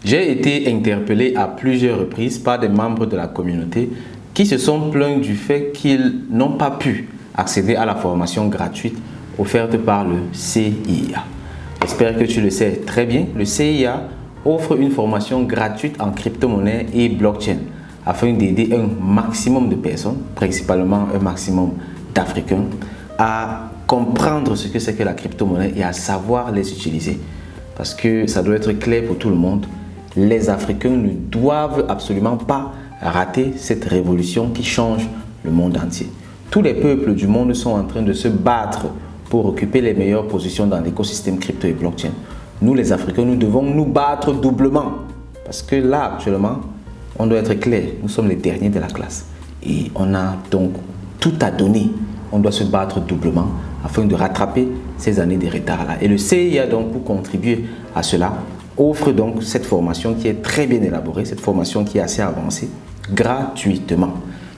J'ai été interpellé à plusieurs reprises par des membres de la communauté qui se sont plaints du fait qu'ils n'ont pas pu accéder à la formation gratuite offerte par le CIA. J'espère que tu le sais très bien, le CIA offre une formation gratuite en crypto-monnaie et blockchain afin d'aider un maximum de personnes, principalement un maximum d'Africains, à comprendre ce que c'est que la crypto-monnaie et à savoir les utiliser. Parce que ça doit être clair pour tout le monde. Les Africains ne doivent absolument pas rater cette révolution qui change le monde entier. Tous les peuples du monde sont en train de se battre pour occuper les meilleures positions dans l'écosystème crypto et blockchain. Nous les Africains, nous devons nous battre doublement. Parce que là, actuellement, on doit être clair, nous sommes les derniers de la classe. Et on a donc tout à donner. On doit se battre doublement afin de rattraper ces années de retard-là. Et le CIA, donc, pour contribuer à cela, offre donc cette formation qui est très bien élaborée, cette formation qui est assez avancée, gratuitement.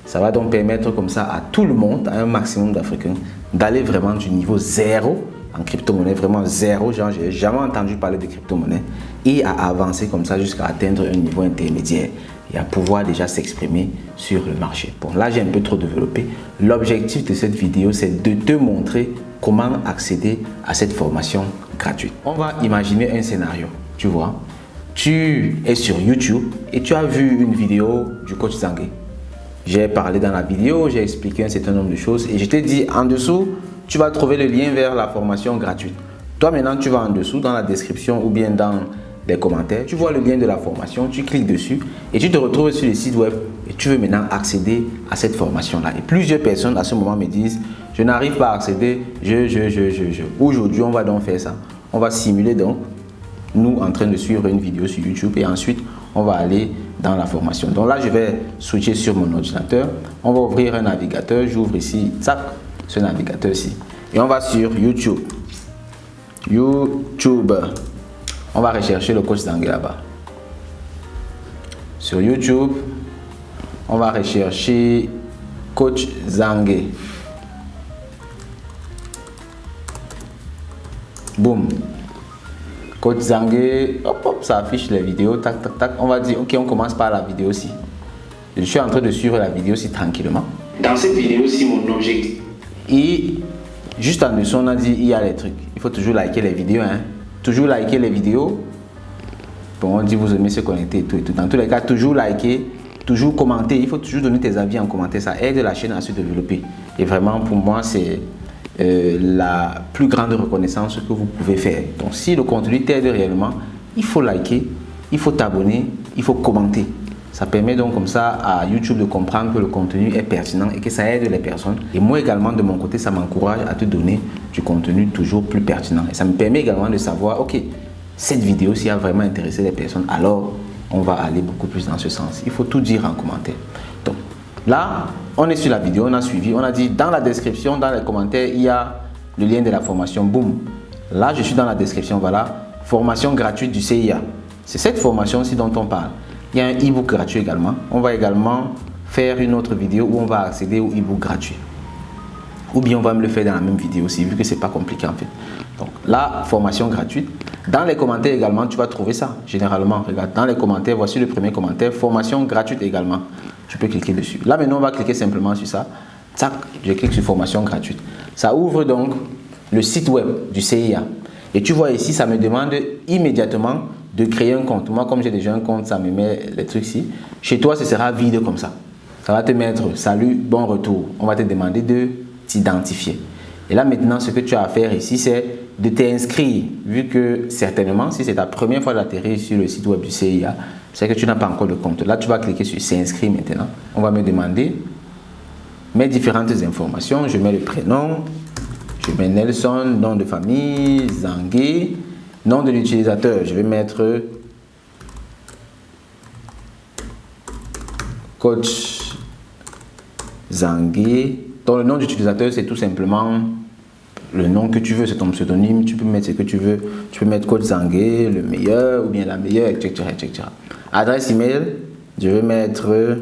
Ça va donc permettre comme ça à tout le monde, à un maximum d'Africains, d'aller vraiment du niveau zéro en crypto-monnaie, vraiment zéro, genre j'ai jamais entendu parler de crypto-monnaie, et à avancer comme ça jusqu'à atteindre un niveau intermédiaire et à pouvoir déjà s'exprimer sur le marché. Bon, là j'ai un peu trop développé. L'objectif de cette vidéo, c'est de te montrer comment accéder à cette formation gratuite. On va imaginer un scénario. Tu vois, tu es sur YouTube et tu as vu une vidéo du coach Zangué. J'ai parlé dans la vidéo, j'ai expliqué un certain nombre de choses et je t'ai dit en dessous, tu vas trouver le lien vers la formation gratuite. Toi maintenant, tu vas en dessous dans la description ou bien dans les commentaires, tu vois le lien de la formation, tu cliques dessus et tu te retrouves sur le site web et tu veux maintenant accéder à cette formation-là. Et plusieurs personnes à ce moment me disent, je n'arrive pas à accéder, Aujourd'hui, on va donc faire ça. On va simuler donc nous en train de suivre une vidéo sur YouTube et ensuite on va aller dans la formation. Donc là je vais switcher sur mon ordinateur, on va ouvrir un navigateur, j'ouvre ici, tac, ce navigateur-ci et on va sur YouTube. On va rechercher le coach Zangué là-bas. Sur YouTube, on va rechercher coach Zangué. Boum. Coach Zangué, hop hop, ça affiche les vidéos, tac tac tac. On va dire, ok, on commence par la vidéo-ci. Je suis en train de suivre la vidéo-ci tranquillement. Dans cette vidéo-ci, mon objectif. Et juste en dessous, on a dit, il y a les trucs. Il faut toujours liker les vidéos, hein. Toujours liker les vidéos. Bon, on dit, vous aimez se connecter et tout et tout. Dans tous les cas, toujours liker, toujours commenter. Il faut toujours donner tes avis en commentaire. Ça aide la chaîne à se développer. Et vraiment, pour moi, c'est la plus grande reconnaissance que vous pouvez faire. Donc si le contenu t'aide réellement, il faut liker, il faut t'abonner, il faut commenter. Ça permet donc comme ça à YouTube de comprendre que le contenu est pertinent et que ça aide les personnes. Et moi également de mon côté, ça m'encourage à te donner du contenu toujours plus pertinent. Et ça me permet également de savoir, ok, cette vidéo s'il a vraiment intéressé les personnes, alors on va aller beaucoup plus dans ce sens. Il faut tout dire en commentaire. Donc là, on est sur la vidéo, on a suivi, on a dit dans la description, dans les commentaires, il y a le lien de la formation. Boum. Là, je suis dans la description, voilà, formation gratuite du CIA. C'est cette formation-ci dont on parle. Il y a un e-book gratuit également. On va également faire une autre vidéo où on va accéder au e-book gratuit. Ou bien on va me le faire dans la même vidéo aussi, vu que c'est pas compliqué en fait. Donc, la formation gratuite. Dans les commentaires également, tu vas trouver ça. Généralement, regarde, dans les commentaires, voici le premier commentaire. Formation gratuite également. Tu peux cliquer dessus. Là maintenant, on va cliquer simplement sur ça. Tac, je clique sur formation gratuite. Ça ouvre donc le site web du CIA. Et tu vois ici, ça me demande immédiatement de créer un compte. Moi, comme j'ai déjà un compte, ça me met les trucs ici. Chez toi, ce sera vide comme ça. Ça va te mettre salut, bon retour. On va te demander de t'identifier. Et là maintenant, ce que tu as à faire ici, c'est de t'inscrire. Vu que certainement, si c'est ta première fois d'atterrir sur le site web du CIA, c'est que tu n'as pas encore de compte. Là, tu vas cliquer sur s'inscrire maintenant. On va me demander mes différentes informations. Je mets le prénom, je mets Nelson, nom de famille, Zangué, nom de l'utilisateur. Je vais mettre coach Zangué. Donc, le nom d'utilisateur, c'est tout simplement le nom que tu veux, c'est ton pseudonyme. Tu peux mettre ce que tu veux. Tu peux mettre coach Zangué, le meilleur ou bien la meilleure, etc. etc. Adresse email, je vais mettre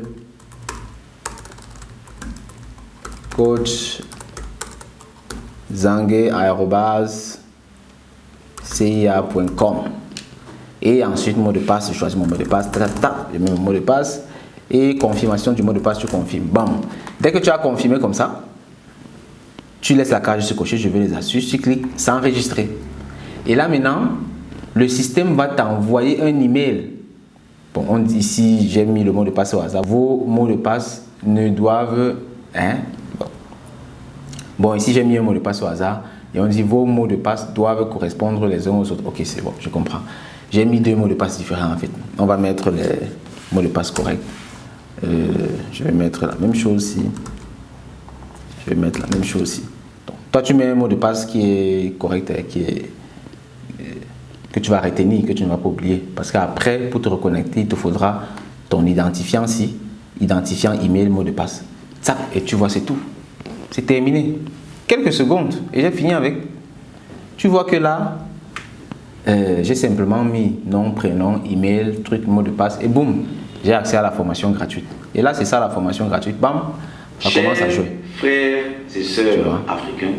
coach Zangué@cia.com. Et ensuite, mot de passe, je choisis mon mot de passe, je mets mon mot de passe et confirmation du mot de passe, tu confirmes. Bam. Dès que tu as confirmé comme ça, tu laisses la case se cocher, je veux les astuces, tu cliques s'enregistrer. Et là maintenant, le système va t'envoyer un email. Bon, on dit ici, j'ai mis le mot de passe au hasard. Vos mots de passe ne doivent... Bon, ici j'ai mis un mot de passe au hasard et on dit vos mots de passe doivent correspondre les uns aux autres. Ok, c'est bon, je comprends. J'ai mis 2 mots de passe différents en fait. On va mettre les mots de passe corrects. Je vais mettre la même chose ici. Je vais mettre la même chose ici. Donc, toi, tu mets un mot de passe qui est correct, que tu vas retenir, que tu ne vas pas oublier. Parce qu'après, pour te reconnecter, il te faudra ton identifiant ici, identifiant email, mot de passe. Tac, et tu vois, c'est tout. C'est terminé. Quelques secondes et j'ai fini avec. Tu vois que là, j'ai simplement mis nom, prénom, email, truc, mot de passe et boum, j'ai accès à la formation gratuite. Et là, c'est ça la formation gratuite. Bam, ça commence à jouer. Frères et sœurs africains,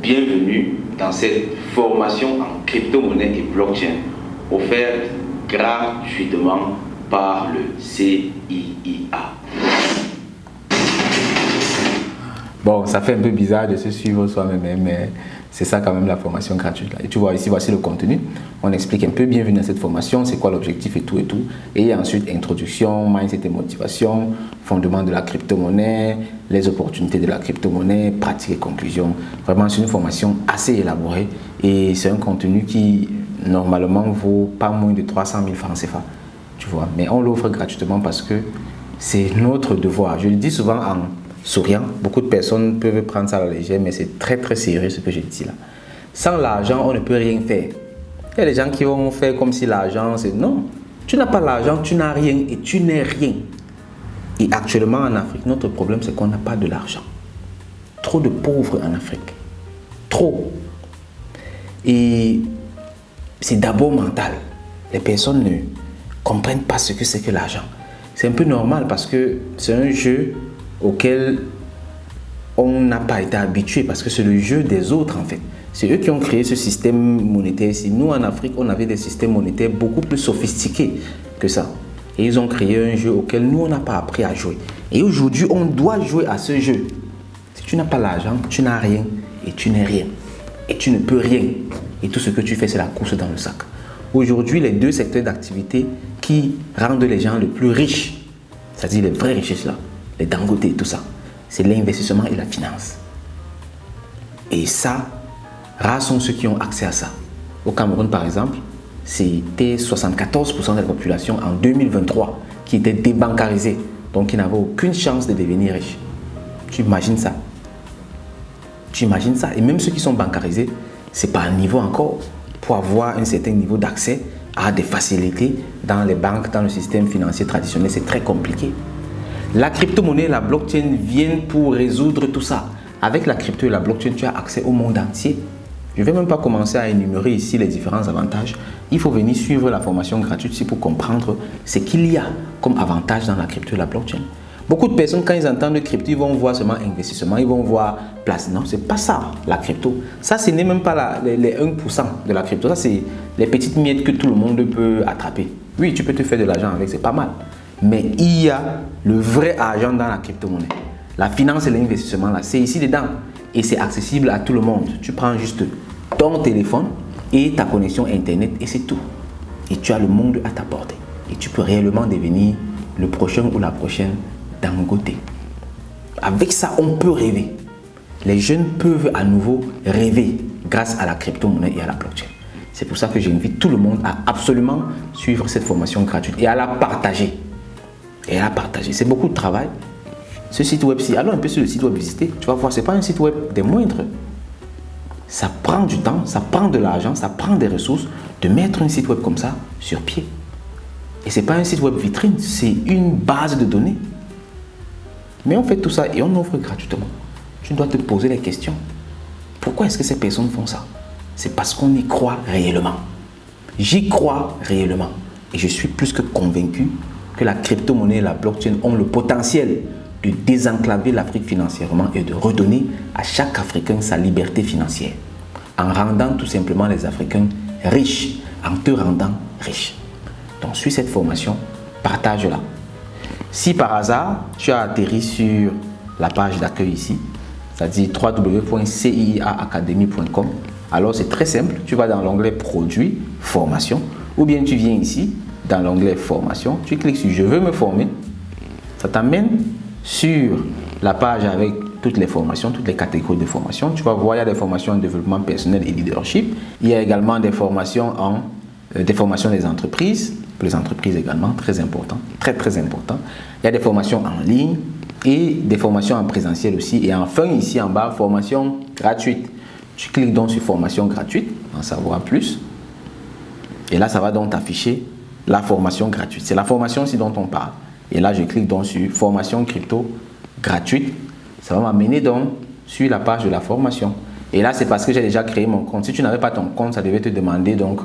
bienvenue dans cette formation en crypto-monnaie et blockchain offerte gratuitement par le CIIA. Bon, ça fait un peu bizarre de se suivre soi-même, mais c'est ça quand même la formation gratuite. Là. Et tu vois ici, voici le contenu. On explique un peu, bienvenue dans cette formation, c'est quoi l'objectif et tout et tout. Et ensuite, introduction, mindset et motivation, fondement de la crypto-monnaie, les opportunités de la crypto-monnaie, pratique et conclusion. Vraiment, c'est une formation assez élaborée et c'est un contenu qui, normalement, vaut pas moins de 300 000 francs CFA. Tu vois, mais on l'offre gratuitement parce que c'est notre devoir. Je le dis souvent en souriant, beaucoup de personnes peuvent prendre ça à la légère, mais c'est très très sérieux ce que je dis là. Sans l'argent, on ne peut rien faire. Il y a des gens qui vont faire comme si l'argent, c'est non. Tu n'as pas l'argent, tu n'as rien et tu n'es rien. Et actuellement en Afrique, notre problème c'est qu'on n'a pas de l'argent. Trop de pauvres en Afrique. Trop. Et c'est d'abord mental. Les personnes ne comprennent pas ce que c'est que l'argent. C'est un peu normal parce que c'est un jeu auquel on n'a pas été habitué parce que c'est le jeu des autres en fait. C'est eux qui ont créé ce système monétaire ici. Nous en Afrique, on avait des systèmes monétaires beaucoup plus sophistiqués que ça. Et ils ont créé un jeu auquel nous, on n'a pas appris à jouer. Et aujourd'hui, on doit jouer à ce jeu. Si tu n'as pas l'argent, tu n'as rien et tu n'es rien. Et tu ne peux rien. Et tout ce que tu fais, c'est la course dans le sac. Aujourd'hui, les 2 secteurs d'activité qui rendent les gens les plus riches, c'est-à-dire les vraies richesses là, les Dangote et tout ça, c'est l'investissement et la finance. Et ça, rares sont ceux qui ont accès à ça. Au Cameroun, par exemple, c'était 74% de la population en 2023 qui était débancarisée, donc qui n'avait aucune chance de devenir riche. Tu imagines ça? Tu imagines ça? Et même ceux qui sont bancarisés, c'est pas un niveau encore. Pour avoir un certain niveau d'accès à des facilités dans les banques, dans le système financier traditionnel, c'est très compliqué. La crypto-monnaie et la blockchain viennent pour résoudre tout ça. Avec la crypto et la blockchain, tu as accès au monde entier. Je ne vais même pas commencer à énumérer ici les différents avantages. Il faut venir suivre la formation gratuite ici pour comprendre ce qu'il y a comme avantage dans la crypto et la blockchain. Beaucoup de personnes, quand ils entendent crypto, ils vont voir seulement investissement, ils vont voir place. Non, ce n'est pas ça la crypto. Ça, ce n'est même pas les 1% de la crypto. Ça, c'est les petites miettes que tout le monde peut attraper. Oui, tu peux te faire de l'argent avec, c'est pas mal. Mais il y a le vrai argent dans la crypto-monnaie. La finance et l'investissement, là, c'est ici dedans. Et c'est accessible à tout le monde. Tu prends juste ton téléphone et ta connexion Internet et c'est tout. Et tu as le monde à ta portée. Et tu peux réellement devenir le prochain ou la prochaine Dangote. Avec ça, on peut rêver. Les jeunes peuvent à nouveau rêver grâce à la crypto-monnaie et à la blockchain. C'est pour ça que j'invite tout le monde à absolument suivre cette formation gratuite et à la partager. Et à la partager. C'est beaucoup de travail. Ce site web-ci, allons un peu sur le site web visiter. Tu vas voir, ce n'est pas un site web des moindres. Ça prend du temps, ça prend de l'argent, ça prend des ressources de mettre un site web comme ça sur pied. Et ce n'est pas un site web vitrine, c'est une base de données. Mais on fait tout ça et on offre gratuitement. Tu dois te poser les questions. Pourquoi est-ce que ces personnes font ça? C'est parce qu'on y croit réellement. J'y crois réellement. Et je suis plus que convaincu que la crypto-monnaie et la blockchain ont le potentiel de désenclaver l'Afrique financièrement et de redonner à chaque Africain sa liberté financière. En rendant tout simplement les Africains riches en te rendant riche. Donc, suis cette formation, partage-la. Si par hasard, tu as atterri sur la page d'accueil ici, c'est-à-dire www.ciiaacademy.com, alors c'est très simple, tu vas dans l'onglet Produits, Formation, ou bien tu viens ici, dans l'onglet Formation, tu cliques sur Je veux me former, ça t'amène sur la page avec toutes les formations, toutes les catégories de formation. Tu vas voir, il y a des formations en développement personnel et leadership. Il y a également des formations des entreprises, pour les entreprises également, très important, très important. Il y a des formations en ligne et des formations en présentiel aussi. Et enfin, ici en bas, formation gratuite. Tu cliques donc sur formation gratuite, en savoir plus. Et là, ça va donc t'afficher la formation gratuite. C'est la formation aussi dont on parle. Et là, je clique donc sur formation crypto gratuite. Ça va m'amener donc sur la page de la formation. Et là, c'est parce que j'ai déjà créé mon compte. Si tu n'avais pas ton compte, ça devait te demander donc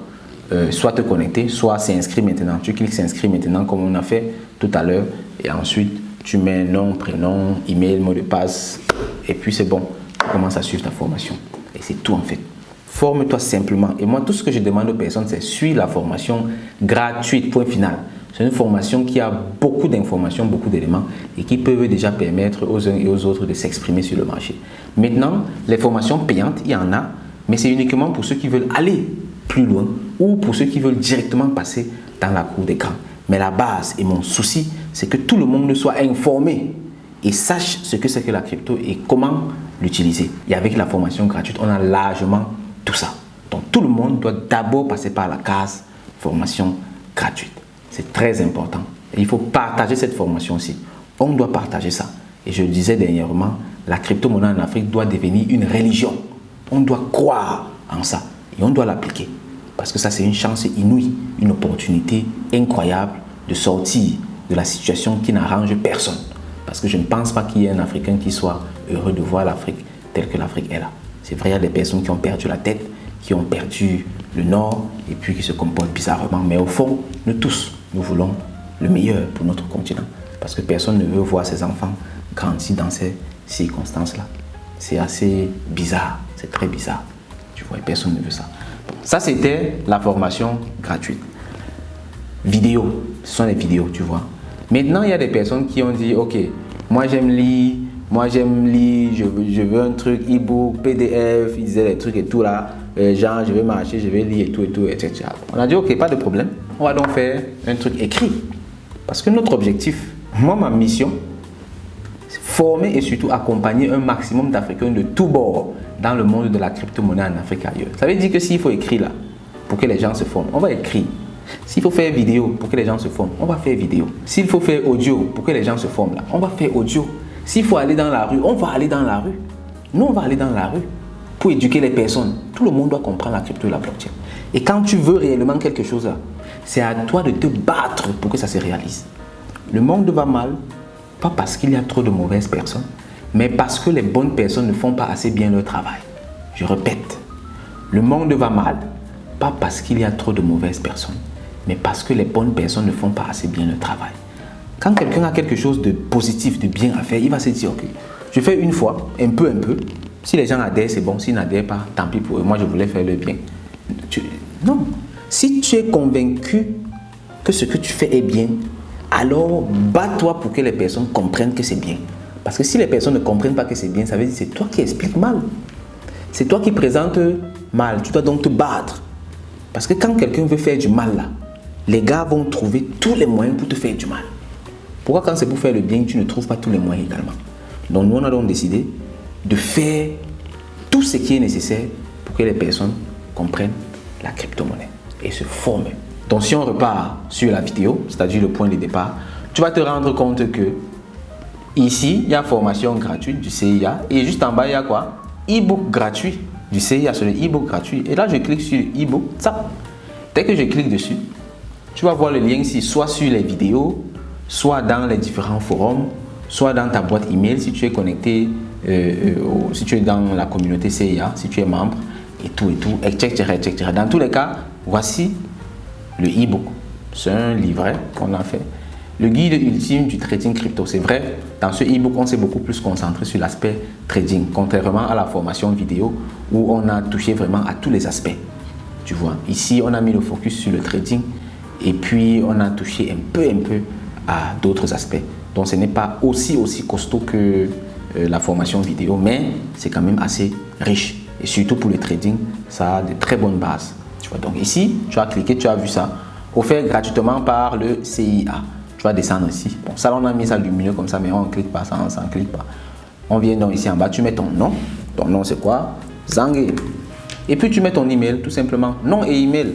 soit te connecter, soit s'inscrire maintenant. Tu cliques s'inscrire maintenant comme on a fait tout à l'heure. Et ensuite, tu mets nom, prénom, email, mot de passe. Et puis c'est bon. Tu commences à suivre ta formation. Et c'est tout en fait. Forme-toi simplement. Et moi, tout ce que je demande aux personnes, c'est suis la formation gratuite, point final. C'est une formation qui a beaucoup d'informations, beaucoup d'éléments et qui peuvent déjà permettre aux uns et aux autres de s'exprimer sur le marché. Maintenant, les formations payantes, il y en a, mais c'est uniquement pour ceux qui veulent aller plus loin ou pour ceux qui veulent directement passer dans la cour d'écran. Mais la base et mon souci, c'est que tout le monde soit informé et sache ce que c'est que la crypto et comment l'utiliser. Et avec la formation gratuite, on a largement tout ça. Donc tout le monde doit d'abord passer par la case formation gratuite. C'est très important. Et il faut partager cette formation aussi. On doit partager ça. Et je le disais dernièrement, la crypto-monnaie en Afrique doit devenir une religion. On doit croire en ça et on doit l'appliquer. Parce que ça, c'est une chance inouïe, une opportunité incroyable de sortir de la situation qui n'arrange personne. Parce que je ne pense pas qu'il y ait un Africain qui soit heureux de voir l'Afrique telle que l'Afrique est là. C'est vrai, il y a des personnes qui ont perdu la tête, qui ont perdu le nord et puis qui se comportent bizarrement. Mais au fond, nous tous, nous voulons le meilleur pour notre continent. Parce que personne ne veut voir ses enfants grandir dans ces circonstances-là. C'est assez bizarre, c'est très bizarre. Tu vois, personne ne veut ça. Bon, ça, c'était la formation gratuite. Vidéo, ce sont les vidéos, tu vois. Maintenant, il y a des personnes qui ont dit, ok, moi j'aime lire, je veux un truc, e-book, PDF, ils disaient des trucs et tout là. Genre, je vais marcher, je vais lire et tout, etc. On a dit, ok, pas de problème. On va donc faire un truc écrit. Parce que notre objectif, moi, ma mission, c'est former et surtout accompagner un maximum d'Africains de tous bords dans le monde de la crypto-monnaie en Afrique et ailleurs. Ça veut dire que s'il faut écrire là, pour que les gens se forment, on va écrire. S'il faut faire vidéo pour que les gens se forment, on va faire vidéo. S'il faut faire audio pour que les gens se forment là, on va faire audio. S'il faut aller dans la rue, on va aller dans la rue. Nous, on va aller dans la rue pour éduquer les personnes. Tout le monde doit comprendre la crypto et la blockchain. Et quand tu veux réellement quelque chose là, c'est à toi de te battre pour que ça se réalise. Le monde va mal, pas parce qu'il y a trop de mauvaises personnes, mais parce que les bonnes personnes ne font pas assez bien leur travail. Je répète, le monde va mal, pas parce qu'il y a trop de mauvaises personnes, mais parce que les bonnes personnes ne font pas assez bien leur travail. Quand quelqu'un a quelque chose de positif, de bien à faire, il va se dire, ok, je fais une fois, un peu. Si les gens adhèrent, c'est bon. S'ils n'adhèrent pas, tant pis pour eux. Moi, je voulais faire le bien. Non. Si tu es convaincu que ce que tu fais est bien, alors bats-toi pour que les personnes comprennent que c'est bien. Parce que si les personnes ne comprennent pas que c'est bien, ça veut dire que c'est toi qui expliques mal. C'est toi qui présentes mal. Tu dois donc te battre. Parce que quand quelqu'un veut faire du mal, là, les gars vont trouver tous les moyens pour te faire du mal. Pourquoi quand c'est pour faire le bien, tu ne trouves pas tous les moyens également? Donc nous, on a donc décidé de faire tout ce qui est nécessaire pour que les personnes comprennent la crypto-monnaie et se forment. Donc si on repart sur la vidéo, c'est-à-dire le point de départ, tu vas te rendre compte que ici, il y a formation gratuite du CIA et juste en bas, il y a quoi? E-book gratuit du CIA, sur le e-book gratuit. Et là, je clique sur e-book, ça. Dès que je clique dessus, tu vas voir le lien ici, soit sur les vidéos, soit dans les différents forums, soit dans ta boîte email si tu es connecté, si tu es dans la communauté CIA, si tu es membre, et tout, etc. Dans tous les cas, voici le e-book. C'est un livret qu'on a fait. Le guide ultime du trading crypto. C'est vrai, dans ce e-book, on s'est beaucoup plus concentré sur l'aspect trading, contrairement à la formation vidéo où on a touché vraiment à tous les aspects. Tu vois, ici, on a mis le focus sur le trading et puis on a touché un peu à d'autres aspects. Donc, ce n'est pas aussi costaud que la formation vidéo, mais c'est quand même assez riche. Et surtout pour le trading, ça a de très bonnes bases. Tu vois, donc ici, tu as cliqué, tu as vu ça, offert gratuitement par le CIA. Tu vas descendre ici. Bon, ça, on a mis ça lumineux comme ça, mais on ne clique pas, ça ne clique pas. On vient donc ici en bas, tu mets ton nom. Ton nom, c'est quoi? Zangué. Et puis, tu mets ton email, tout simplement. Nom et email.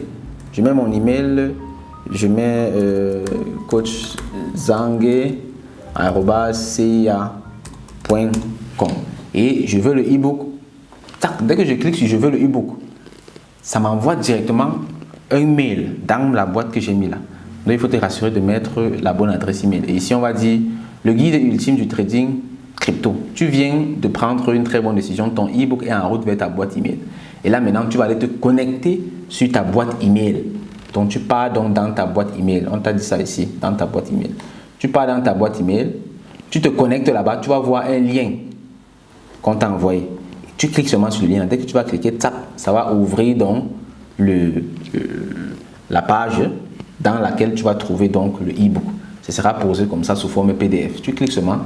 Je mets mon email, je mets coach zangué@cia.com et je veux le e-book. Dès que je clique sur je veux le e-book, ça m'envoie directement un mail dans la boîte que j'ai mis là. Donc il faut te rassurer de mettre la bonne adresse email. Et ici on va dire le guide ultime du trading crypto. Tu viens de prendre une très bonne décision, ton e-book est en route vers ta boîte email. Et là maintenant tu vas aller te connecter sur ta boîte email. Donc tu pars donc dans ta boîte email. On t'a dit ça ici, dans ta boîte email. Tu pars dans ta boîte email, tu te connectes là-bas, tu vas voir un lien qu'on t'a envoyé. Tu cliques seulement sur le lien. Dès que tu vas cliquer, ça va ouvrir donc la page dans laquelle tu vas trouver donc le e-book. Ce sera posé comme ça sous forme PDF. Tu cliques seulement,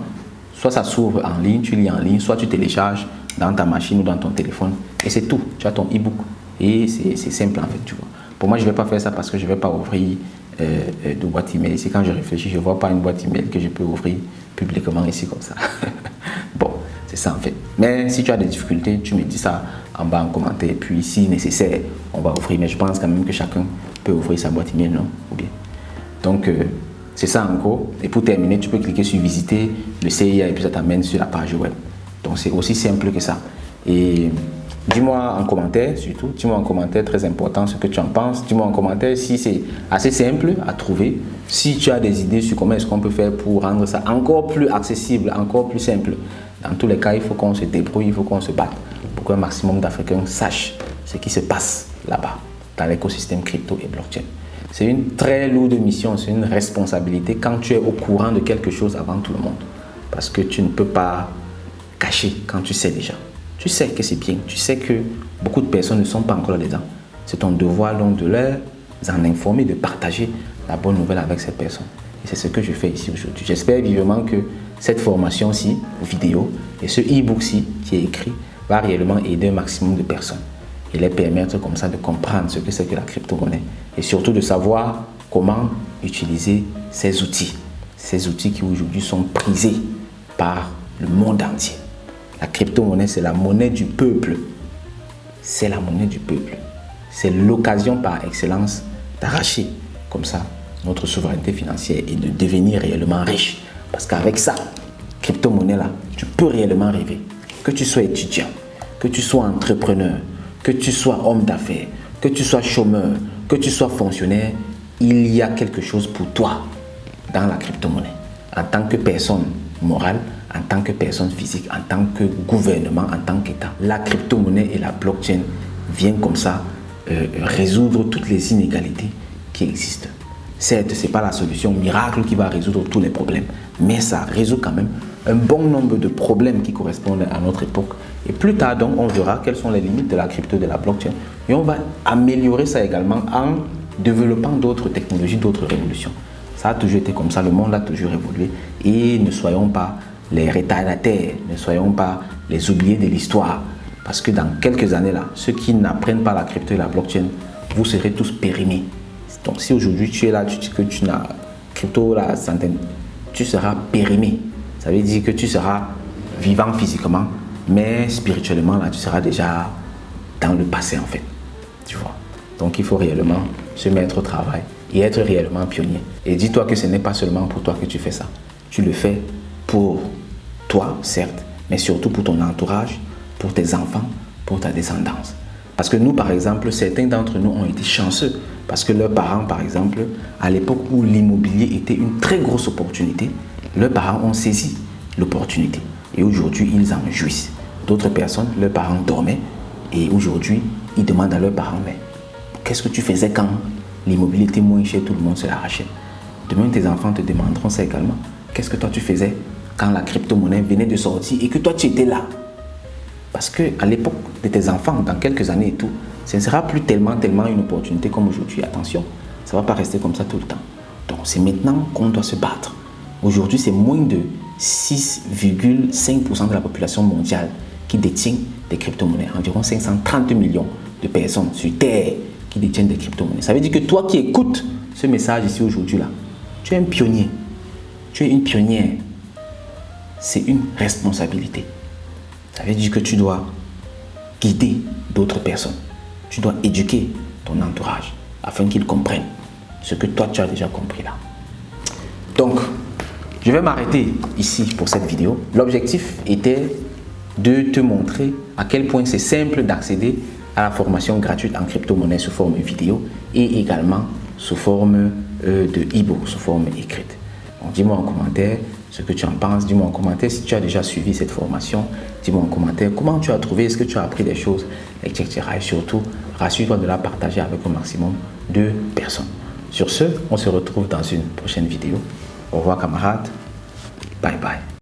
soit ça s'ouvre en ligne, tu lis en ligne, soit tu télécharges dans ta machine ou dans ton téléphone. Et c'est tout. Tu as ton e-book. Et c'est simple en fait, tu vois. Pour moi, je ne vais pas faire ça parce que je ne vais pas ouvrir de boîte email. Ici, quand je réfléchis, je ne vois pas une boîte email que je peux ouvrir publiquement ici comme ça. Bon, c'est ça en fait. Mais si tu as des difficultés, tu me dis ça en bas en commentaire. Et puis, si nécessaire, on va ouvrir. Mais je pense quand même que chacun peut ouvrir sa boîte email, non? Ou bien. Donc, c'est ça en gros. Et pour terminer, tu peux cliquer sur visiter le CIA et puis ça t'amène sur la page web. Donc, c'est aussi simple que ça. Et dis-moi en commentaire, surtout, dis-moi en commentaire, très important, ce que tu en penses. Dis-moi en commentaire si c'est assez simple à trouver. Si tu as des idées sur comment est-ce qu'on peut faire pour rendre ça encore plus accessible, encore plus simple. Dans tous les cas, il faut qu'on se débrouille, il faut qu'on se batte pour qu'un maximum d'Africains sachent ce qui se passe là-bas, dans l'écosystème crypto et blockchain. C'est une très lourde mission, c'est une responsabilité quand tu es au courant de quelque chose avant tout le monde. Parce que tu ne peux pas cacher quand tu sais déjà. Tu sais que c'est bien, tu sais que beaucoup de personnes ne sont pas encore là-dedans. C'est ton devoir donc de leur en informer, de partager la bonne nouvelle avec ces personnes. Et c'est ce que je fais ici aujourd'hui. J'espère vivement que cette formation-ci, vidéo, et ce e-book-ci qui est écrit, va réellement aider un maximum de personnes et les permettre comme ça de comprendre ce que c'est que la crypto-monnaie et surtout de savoir comment utiliser ces outils qui aujourd'hui sont prisés par le monde entier. La crypto-monnaie, c'est la monnaie du peuple. C'est la monnaie du peuple. C'est l'occasion par excellence d'arracher comme ça notre souveraineté financière et de devenir réellement riche. Parce qu'avec ça, crypto-monnaie là, tu peux réellement rêver. Que tu sois étudiant, que tu sois entrepreneur, que tu sois homme d'affaires, que tu sois chômeur, que tu sois fonctionnaire, il y a quelque chose pour toi dans la crypto-monnaie. En tant que personne morale, en tant que personne physique, en tant que gouvernement, en tant qu'État. La crypto-monnaie et la blockchain viennent comme ça résoudre toutes les inégalités qui existent. Certes, ce n'est pas la solution miracle qui va résoudre tous les problèmes, mais ça résout quand même un bon nombre de problèmes qui correspondent à notre époque. Et plus tard, donc, on verra quelles sont les limites de la crypto, de la blockchain. Et on va améliorer ça également en développant d'autres technologies, d'autres révolutions. Ça a toujours été comme ça, le monde a toujours évolué. Et ne soyons pas les retardataires, ne soyons pas les oubliés de l'histoire. Parce que dans quelques années, là, ceux qui n'apprennent pas la crypto et la blockchain, vous serez tous périmés. Donc si aujourd'hui tu es là, tu dis que tu n'as crypto, la centaine, tu seras périmé. Ça veut dire que tu seras vivant physiquement, mais spirituellement, là, tu seras déjà dans le passé en fait. Tu vois. Donc il faut réellement se mettre au travail et être réellement pionnier. Et dis-toi que ce n'est pas seulement pour toi que tu fais ça. Tu le fais pour toi, certes, mais surtout pour ton entourage, pour tes enfants, pour ta descendance. Parce que nous, par exemple, certains d'entre nous ont été chanceux parce que leurs parents, par exemple, à l'époque où l'immobilier était une très grosse opportunité, leurs parents ont saisi l'opportunité et aujourd'hui, ils en jouissent. D'autres personnes, leurs parents dormaient et aujourd'hui, ils demandent à leurs parents, mais qu'est-ce que tu faisais quand l'immobilier était moins cher, tout le monde se l'arrachait? Demain, tes enfants te demanderont ça également. Qu'est-ce que toi tu faisais quand la crypto-monnaie venait de sortir et que toi tu étais là? Parce qu'à l'époque de tes enfants, dans quelques années et tout, Ce ne sera plus tellement une opportunité comme aujourd'hui. Attention, ça ne va pas rester comme ça tout le temps. Donc c'est maintenant qu'on doit se battre. Aujourd'hui, c'est moins de 6,5% de la population mondiale qui détient des crypto-monnaies. Environ 530 millions de personnes sur Terre qui détiennent des crypto-monnaies. Ça veut dire que toi qui écoutes ce message ici aujourd'hui, là, tu es un pionnier. Tu es une pionnière. C'est une responsabilité. Ça veut dire que tu dois guider d'autres personnes. Tu dois éduquer ton entourage afin qu'ils comprennent ce que toi tu as déjà compris là. Donc, je vais m'arrêter ici pour cette vidéo. L'objectif était de te montrer à quel point c'est simple d'accéder à la formation gratuite en crypto-monnaie sous forme vidéo et également sous forme de e-book, sous forme écrite. Donc, dis-moi en commentaire ce que tu en penses. Dis-moi en commentaire si tu as déjà suivi cette formation. Dis-moi en commentaire comment tu as trouvé, est-ce que tu as appris des choses, etc. Et surtout, rassure-toi de la partager avec un maximum de personnes. Sur ce, on se retrouve dans une prochaine vidéo. Au revoir camarades. Bye bye.